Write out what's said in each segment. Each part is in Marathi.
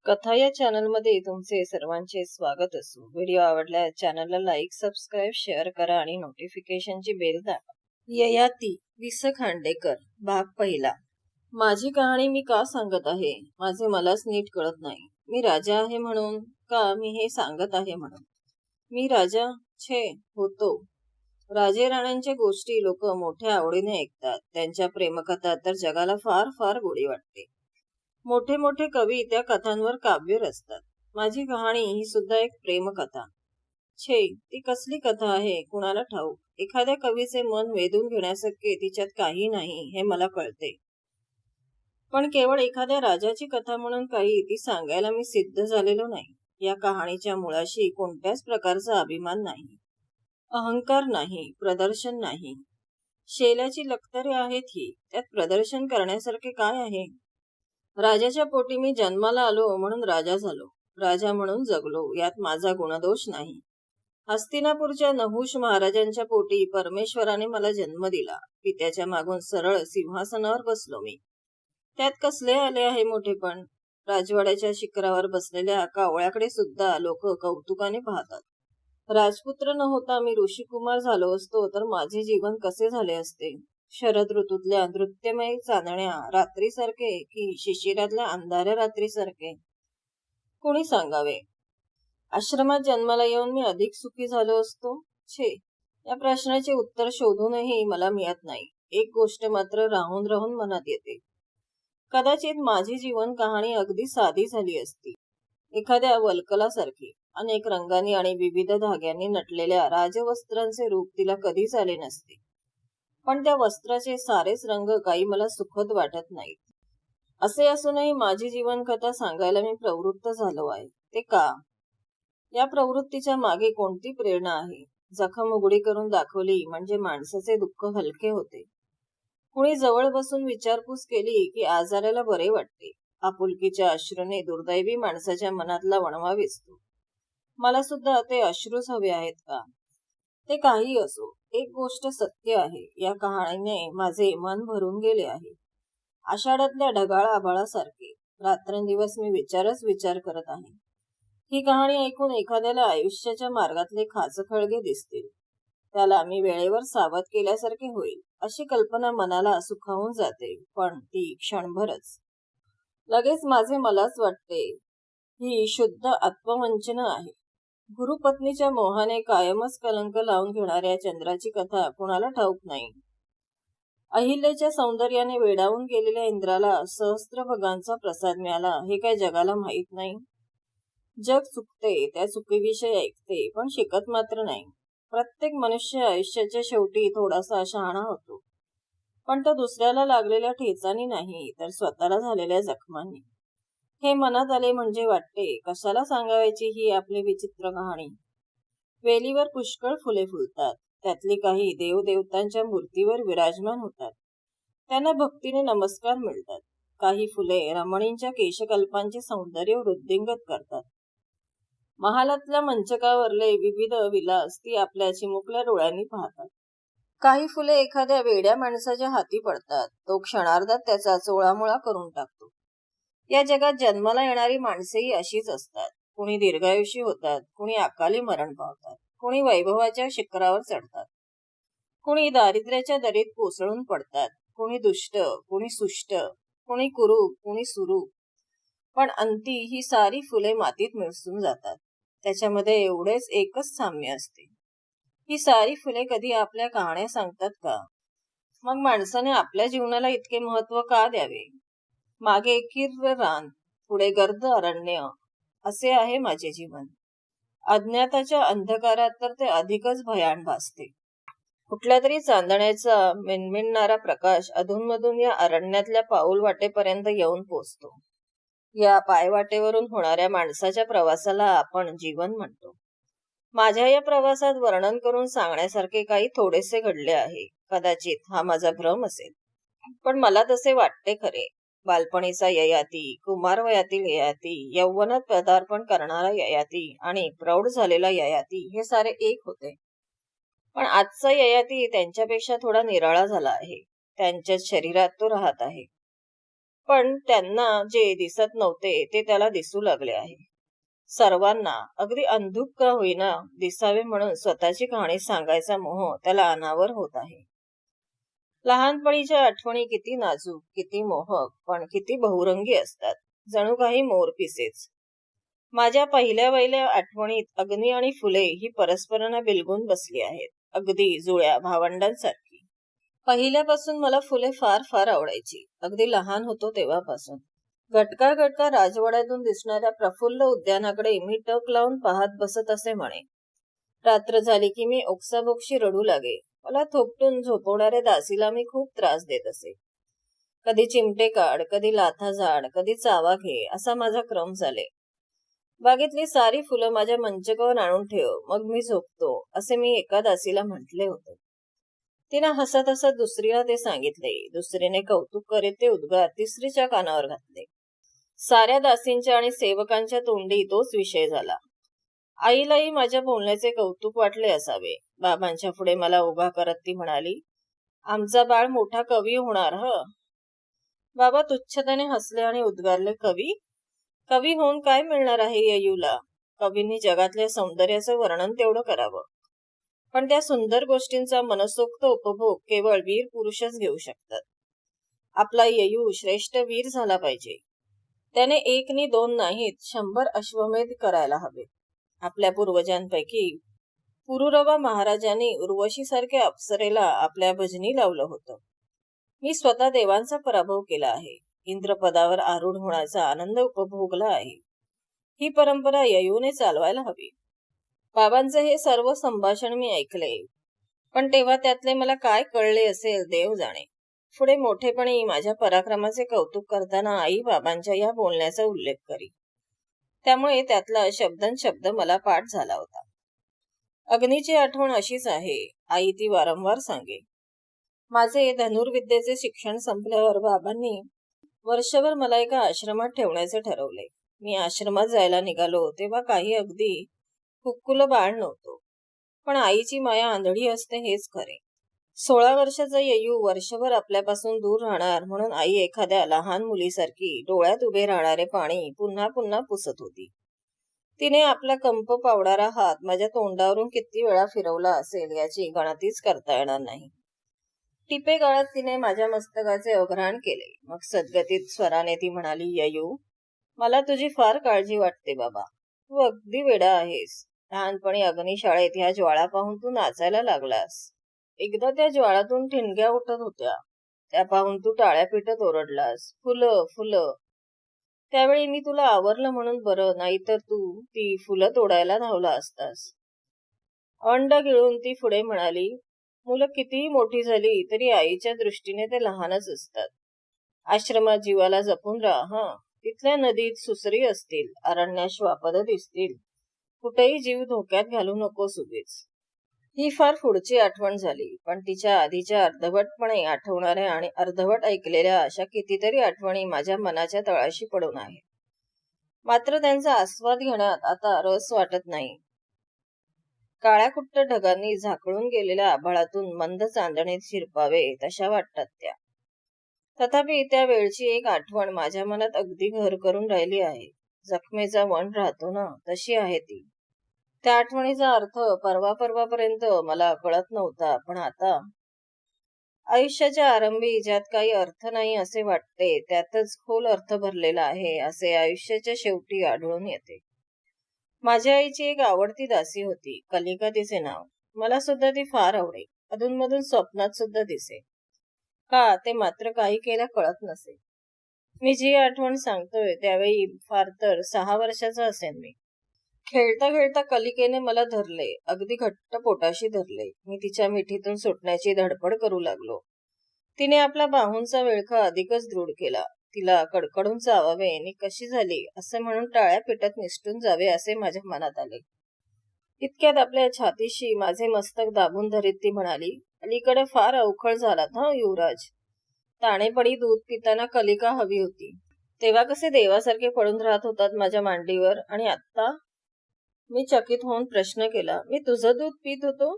कथा या चॅनलमध्ये तुमचे सर्वांचे स्वागत असो. व्हिडिओ आवडल्यास चॅनलला लाईक, सबस्क्राईब, शेअर करा आणि नोटिफिकेशनची बेल दाबा. ययाती वि. स. खांडेकर. भाग पहिला. माझी कहाणी मी का सांगत आहे माझे मलाच नीट कळत नाही. मी राजा आहे म्हणून का मी हे सांगत आहे म्हणून? मी राजा छे होतो. राजे राण्यांच्या गोष्टी लोक मोठ्या आवडीने ऐकतात. त्यांच्या प्रेमकथा तर जगाला फार फार गोडी वाटते. मोठे मोठे कवी त्या कथांवर काव्य रचतात. माझी कहाणी ही सुद्धा एक प्रेमकथा. छे, ती कसली कथा आहे कुणाला ठाऊक. एखाद्या कवीचे मन वेधून घेण्यासारखे तिच्यात काही नाही हे मला कळते. पण केवळ एखाद्या राजाची कथा म्हणून काही ती सांगायला मी सिद्ध झालेलो नाही. या कहाणीच्या मुळाशी कोणत्याच प्रकारचा अभिमान नाही, अहंकार नाही, प्रदर्शन नाही. शेल्याची लक्तरे आहेत ही, त्यात प्रदर्शन करण्यासारखे काय आहे? राजाच्या पोटी मी जन्माला आलो म्हणून राजा झालो, राजा म्हणून जगलो, यात माझा गुणदोष नाही. हस्तिनापूरच्या नहुष महाराजांच्या पोटी परमेश्वराने मला जन्म दिला. पित्याच्या मागून सरळ सिंहासनावर बसलो मी. त्यात कसले आले आहे मोठेपण. राजवाड्याच्या शिखरावर बसलेल्या कावळ्याकडे सुद्धा लोक कौतुकाने पाहतात. राजपुत्र न होता मी ऋषिकुमार झालो असतो तर माझे जीवन कसे झाले असते? शरद ऋतूतल्या नृत्यमय चांदण्या रात्रीसारखे की शिशिरातल्या अंधाऱ्या रात्रीसारखे? कोणी सांगावे. आश्रमात जन्माला येऊन मी अधिक सुखी झालो असतो? छे, या प्रश्नाचे उत्तर शोधूनही मला मिळत नाही. एक गोष्ट मात्र राहून राहून मनात येते. कदाचित माझी जीवन कहाणी अगदी साधी झाली असती. एखाद्या वल्कलासारखी. अनेक रंगांनी आणि विविध धाग्यांनी नटलेल्या राजवस्त्रांचे रूप तिला कधीच आले नसते. पण त्या वस्त्राचे सारेच रंग काही मला सुखद वाटत नाहीत. असे असूनही माझी जीवनकथा सांगायला मी प्रवृत्त झालो आहे. ते का? या प्रवृत्तीच्या मागे कोणती प्रेरणा आहे? जखम उघडी करून दाखवली म्हणजे माणसाचे दुःख हलके होते. कुणी जवळ बसून विचारपूस केली की आजाराला बरे वाटते. आपुलकीच्या अश्रूने दुर्दैवी माणसाच्या मनातला वणवा विझतो. मला सुद्धा ते अश्रूच हवे आहेत का? ते काही असो, एक गोष्ट सत्य आहे, या कहाणीने माझे मन भरून गेले आहे. आषाढातल्या ढगाळ आभाळासारखे रात्रंदिवस मी विचारच विचार करत आहे. ही कहाणी ऐकून एखाद्याला आयुष्याच्या मार्गातले खाचखळगे दिसतील. त्याला मी वेळेवर सावध केल्यासारखे होईल अशी कल्पना मनाला सुखावून जाते, पण ती क्षणभरच. लगेच माझे मलाच वाटते ही शुद्ध आत्मवंचना आहे. गुरुपत्नीच्या मोहाने कायमच कलंक लावून घेणाऱ्या चंद्राची कथा कुणाला ठाऊक नाही. अहिल्याच्या सौंदर्याने वेडावून गेलेल्या इंद्राला सहस्त्रभगांचा प्रसाद मिळाला हे काय जगाला माहीत नाही? जग चुकते, त्या चुकीविषयी ऐकते, पण शिकत मात्र नाही. प्रत्येक मनुष्य आयुष्याच्या शेवटी थोडासा शहाणा होतो, पण तो दुसऱ्याला लागलेल्या ठेचानी नाही तर स्वतःला झालेल्या जखमांनी. हे मनात आले म्हणजे वाटते कशाला सांगायची ही आपली विचित्र कहाणी. वेलीवर पुष्कळ फुले फुलतात. त्यातली काही देवदेवतांच्या मूर्तीवर विराजमान होतात. त्यांना भक्तीने नमस्कार मिळतात. काही फुले रमणींच्या केशकल्पांचे सौंदर्य वृद्धिंगत करतात. महालातल्या मंचकावरले विविध विलास ती आपल्या चिमुकल्या डोळ्यांनी पाहतात. काही फुले एखाद्या वेड्या माणसाच्या हाती पडतात. तो क्षणार्धात त्याचा चोळामोळा करून टाकतो. या जगात जन्माला येणारी माणसेही अशीच असतात. कुणी दीर्घायुषी होतात, कुणी अकाली मरण पावतात, कुणी वैभवाच्या शिखरावर चढतात, कुणी दारिद्र्याच्या दरीत कोसळून पडतात, कुणी दुष्ट, कुणी सुष्ट, कुणी कुरूप, कुणी सुरूप. पण अंती ही सारी फुले मातीत मिसळून जातात. त्याच्यामध्ये एवढेच एकच साम्य असते. ही सारी फुले कधी आपल्या कहाण्या सांगतात का? मग माणसाने आपल्या जीवनाला इतके महत्व का द्यावे? मागे किर्र रान, पुढे गर्द अरण्य, असे आहे माझे जीवन. अज्ञाताच्या अंधकारात तर ते अधिकच भयान भासते. कुठल्या तरी चांदण्याचा मिणमिणणारा प्रकाश अधूनमधून या अरण्यातल्या पाऊल वाटेपर्यंत येऊन पोचतो. या पायवाटेवरून होणाऱ्या माणसाच्या प्रवासाला आपण जीवन म्हणतो. माझ्या या प्रवासात वर्णन करून सांगण्यासारखे काही थोडेसे घडले आहे. कदाचित हा माझा भ्रम असेल, पण मला तसे वाटते खरे. बालपणीचा ययाती, कुमारवयातील ययाती, यौवनात पदार्पण करणारा ययाती आणि प्रौढ झालेला ययाती हे सारे एक होते. पण आजचा ययाती त्यांच्यापेक्षा थोडा निराळा झाला आहे. त्यांच्याच शरीरात तो राहत आहे. पण त्यांना जे दिसत नव्हते ते त्याला दिसू लागले आहे. सर्वांना अगदी अंधुक का होईना दिसावे म्हणून स्वतःची कहाणी सांगायचा मोह त्याला अनावर होत आहे. लहानपणीच्या आठवणी किती नाजूक, किती मोहक, पण किती बहुरंगी असतात, जणू काही मोरपिसेच. माझ्या पहिल्या आठवणीत अग्नी आणि फुले ही परस्परांना बिलगून बसली आहेत, अगदी जुळ्या भावंडांसारखी. पहिल्यापासून मला फुले फार फार आवडायची, अगदी लहान होतो तेव्हापासून. घटका घटका राजवाड्यातून दिसणाऱ्या प्रफुल्ल उद्यानाकडे मी टक लावून पाहत बसत असे म्हणे. रात्र झाली की मी ओक्साबोक्शी रडू लागे. मला थोपटून झोपवणाऱ्या दासीला मी खूप त्रास देत असे. कधी चिमटे काढ, कधी लाथा झाड, कधी चावा घे, असा माझा क्रम झाले. बागेतली सारी फुलं माझ्या मंचकावर आणून ठेव, मग मी झोपतो, असे मी एका दासीला म्हटले होते. तिने हसत हसत दुसरीला ते सांगितले. दुसरीने कौतुक करीत ते उद्गार तिसरीच्या कानावर घातले. साऱ्या दासींच्या आणि सेवकांच्या तोंडी तोच विषय झाला. आईलाही माझ्या बोलण्याचे कौतुक वाटले असावे. बाबांच्या पुढे मला उभा करत ती म्हणाली, आमचा बाळ मोठा कवी होणार ह. बाबा तुच्छतेने हसले आणि उद्गारले, कवी? कवी होऊन काय मिळणार आहे ययूला? कवींनी जगातल्या सौंदर्याचं वर्णन तेवढं करावं, पण त्या सुंदर गोष्टींचा मनसोक्त उपभोग केवळ वीर पुरुषच घेऊ शकतात. आपला ययू श्रेष्ठ वीर झाला पाहिजे. त्याने 1 नि 2 नाहीत 100 अश्वमेध करायला हवे. आपल्या पूर्वजांपैकी पुरुरवा महाराजांनी उर्वशीसारख्या अप्सरेला आपल्या भजनी लावलं होतं. मी स्वतः देवांचा पराभव केला आहे. इंद्रपदावर आरूढ होण्याचा आनंद उपभोगला आहे. ही परंपरा ययूने चालवायला हवी. बाबांचे हे सर्व संभाषण मी ऐकले, पण तेव्हा त्यातले मला काय कळले असेल देव जाणे. पुढे मोठेपणी माझ्या पराक्रमाचे कौतुक करताना आई बाबांच्या या बोलण्याचा उल्लेख करी. त्यामुळे त्यातला शब्दनशब्द मला पाठ झाला होता. अग्नीची आठवण अशीच आहे. आई ती वारंवार सांगे. माझे धनुर्विद्येचे शिक्षण संपल्यावर बाबांनी वर्षभर मला एका आश्रमात ठेवण्याचे ठरवले. मी आश्रमात जायला निघालो तेव्हा काही अगदी कुक्कुल बाळ नव्हतो, पण आईची माया आंधळी असते हेच खरे. 16 वर्षाचा ययू वर्षभर आपल्यापासून दूर राहणार म्हणून आई एखाद्या लहान मुलीसारखी डोळ्यात उभे राहणारे पाणी पुन्हा पुन्हा पुसत होती. तिने आपला कंप पावणारा हात माझ्या तोंडावरून किती वेळा फिरवला असेल याची गणतीच करता येणार नाही. टिपे गाळत तिने माझ्या मस्तकाचे अघराण केले. मग सद्गतीत स्वराने ती म्हणाली, ययू, मला तुझी फार काळजी वाटते बाबा. तू अगदी वेडा आहेस. लहानपणी अग्निशाळेत ह्या ज्वाळा पाहून तू नाचायला लागलास. एकदा त्या ज्वाळातून ठिणग्या उठत होत्या, त्या पाहून तू टाळ्या पिटत ओरडलास, फुलं फुलं. त्यावेळी मी तुला आवरलं म्हणून बरं, नाहीतर तू ती फुलं तोडायला धावला असतास. अंड गिळून ती पुढे म्हणाली, मुलं कितीही मोठी झाली तरी आईच्या दृष्टीने ते लहानच असतात. आश्रमात जीवाला जपून राहा. तिथल्या नदीत सुसरी असतील, अरण्यात श्वापद दिसतील, कुठेही जीव धोक्यात घालू नकोस उगीच. ही फार पुढची आठवण झाली, पण तिच्या आधीच्या अर्धवटपणे आठवणाऱ्या आणि अर्धवट ऐकलेल्या अशा कितीतरी आठवणी माझ्या मनाच्या तळाशी पडून आहेत. मात्र त्यांचा आस्वाद घेण्यात आता रस वाटत नाही. काळ्या कुट्ट ढगांनी झाकळून गेलेल्या आभाळातून मंद चांदणीत शिरपावे तशा वाटतात त्या. तथापि त्या वेळची एक आठवण माझ्या मनात अगदी घर करून राहिली आहे. जखमेचा वण राहतो ना, तशी आहे ती. त्या आठवणीचा अर्थ परवापर्यंत मला कळत नव्हता, पण आता आयुष्याच्या आरंभी ज्यात काही अर्थ नाही असे वाटते, त्यातच खोल अर्थ भरलेला आहे असे आयुष्याच्या शेवटी आढळून येते. माझ्या आईची एक आवडती दासी होती, कलिका तिचे नाव. मला सुद्धा ती फार आवडे. अधूनमधून स्वप्नात सुद्धा दिसे. का ते मात्र काही केल्या कळत नसे. मी जी आठवण सांगतोय त्यावेळी फार तर 6 वर्षाचा असेन मी. खेळता खेळता कलिकेने मला धरले, अगदी घट्ट पोटाशी धरले. मी तिच्या मिठीतून सुटण्याची धडपड करू लागलो. तिने आपला बाहूंचा विळखा अधिकच दृढ केला. तिला कडकडून चावावे आणि कशी झाली असे म्हणून टाळ्या पिटत निसटून जावे असे माझ्या मनात आले. इतक्यात आपल्या छातीशी माझे मस्तक दाबून धरीत ती म्हणाली, अलीकडे फार अवखळ झालात हा युवराज. ताणेपणी दूध पिताना कलिका हवी होती. तेव्हा कसे देवासारखे पडून राहत होतात माझ्या मांडीवर, आणि आत्ता? मी चकित होऊन प्रश्न केला, मी तुझं दूध पित होतो?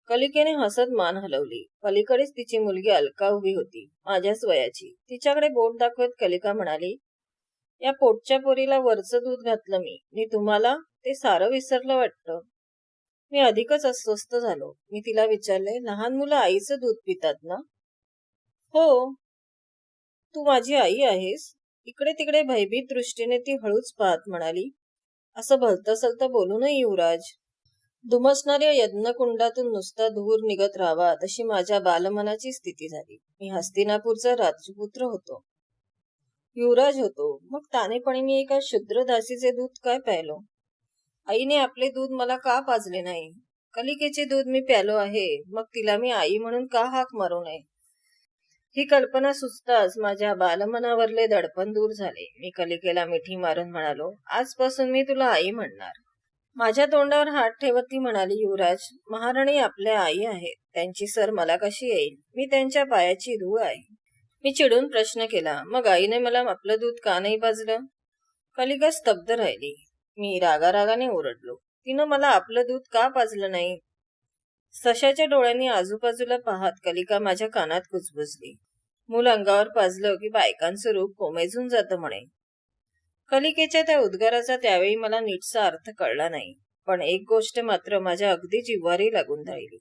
कलिकेने हसत मान हलवली. पलीकडेच तिची मुलगी अलका उभी होती, माझ्याच वयाची. तिच्याकडे बोट दाखवत कलिका म्हणाली, या पोटच्या पोरीला वरचं दूध घातलं मी, आणि तुम्हाला ते सारं विसरलं वाटतं. मी अधिकच अस्वस्थ झालो. मी तिला विचारले, लहान मुलं आईचं दूध पितात ना? हो. तू माझी आई आहेस. इकडे तिकडे भयभीत दृष्टीने ती हळूच पाहत म्हणाली, असं भलतं सलतं बोलू नये युवराज. धुमसणाऱ्या यज्ञकुंडातून नुसता धूर निघत राहावा तशी माझ्या बालमनाची स्थिती झाली. मी हस्तिनापूरचा राजपुत्र होतो, युवराज होतो. मग तानेपणी मी एका शूद्र दासीचे दूध काय प्यायलो? आईने आपले दूध मला का पाजले नाही? कलिकेचे दूध मी प्यालो आहे, मग तिला मी आई म्हणून का हाक मारू नये? ही कल्पना सुचताच माझ्या बालमनावरले दडपण दूर झाले. मी कलिकेला मिठी मारून म्हणालो, आजपासून मी तुला आई म्हणणार. माझ्या तोंडावर हात ठेवत ती म्हणाली, युवराज, महाराणी आपल्या आई आहेत, त्यांची सर मला कशी येईल? मी त्यांच्या पायाची धूळ आहे. मी चिडून प्रश्न केला, मग आईने मला आपलं दूध का नाही पाजलं? कलिका स्तब्ध राहिली. मी रागारागाने ओरडलो, तिनं मला आपलं दूध का पाजलं नाही? सशाच्या डोळ्यांनी आजूबाजूला पाहत कलिका माझ्या कानात कुजबुजली, मूल अंगावर पाजलं की बायकांचं रूप कोमेजून जातं म्हणे. कलिकेच्या त्या उद्गाराचा त्यावेळी मला नीटसा अर्थ कळला नाही, पण एक गोष्ट मात्र माझ्या अगदी जिव्हारी लागून राहिली.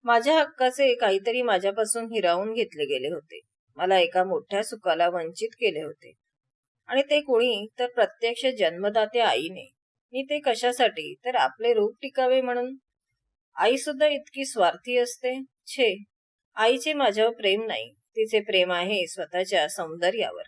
माझ्या हक्काचे काहीतरी माझ्यापासून हिरावून घेतले गेले होते. मला एका मोठ्या सुखाला वंचित केले होते, आणि ते कोणी तर प्रत्यक्ष जन्मदात्या आईने. मी ते कशासाठी? तर आपले रूप टिकावे म्हणून. आई सुद्धा इतकी स्वार्थी असते? छे, आईचे माझ्यावर प्रेम नाही, तिचे प्रेम आहे स्वतःच्या सौंदर्यावर.